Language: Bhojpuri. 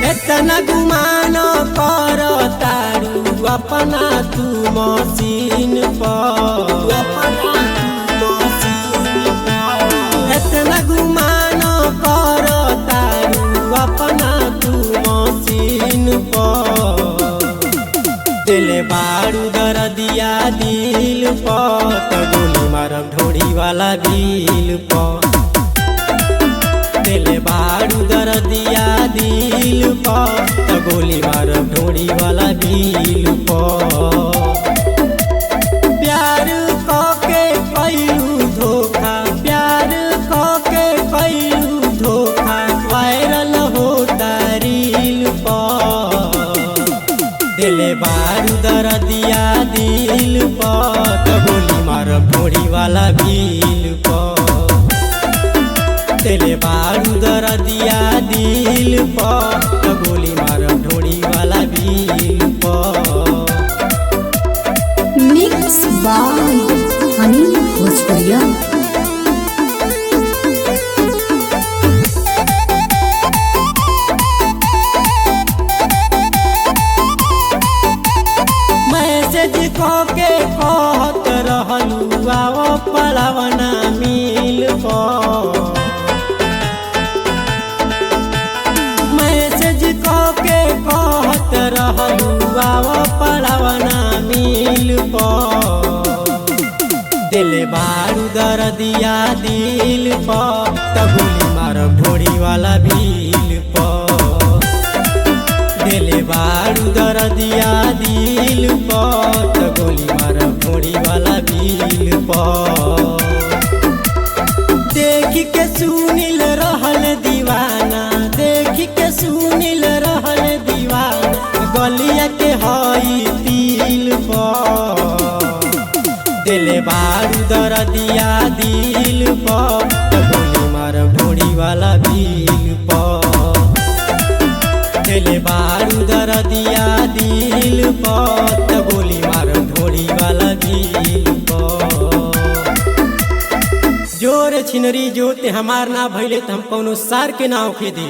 इतना गुमान कर तारू अपना तू मशीन पर, इतना गुमान कर तारू अपना तू मशीन पर। दिल बारू दर्दिया दिल पर तो गोली मारब ढोड़ी वाला बिल पर। दिल बारू दर्दिया दिल पर तो गोली मारब ढोड़ी वाला बिल पर। प्यार के कैलू धोखा, प्यार के कैलू धोखा, वायरल होता रील पर। दिल बारू दर्दिया दिल पर तो गोली मारब ढोड़ी वाला बिल पर। दिल बारू दर्दिया दिल पर तो गोली मारब ढोड़ी वाला बिल पर। मिक्स बाय अनिल भोजपुरिया। मैसेज के कहत रहलू आओ पलावना मिल पर। के कहत रहलू आओ पलावना मिल पर। दिल बारू दर्दिया दिल पर तो गोली मारब ढोड़ी वाला बिल पर। दिल बारू दर्दिया दिल पर तो गोली मारब ढोड़ी वाला बिल पर। देख के सुनील रहल दीवाना, देख के सुनील रहल दीवाना, गलिया के हई दिल पर। दिल बारू दर्दिया दिल पर तो गोली मारब ढोड़ी वाला बिल पर। दिल बारू दर्दिया दिल पर तो गोली मारब ढोड़ी वाला बिल पर। जोर छिनरी जोते हमार ना भइले त हम कौनो सार के ना होखे दे।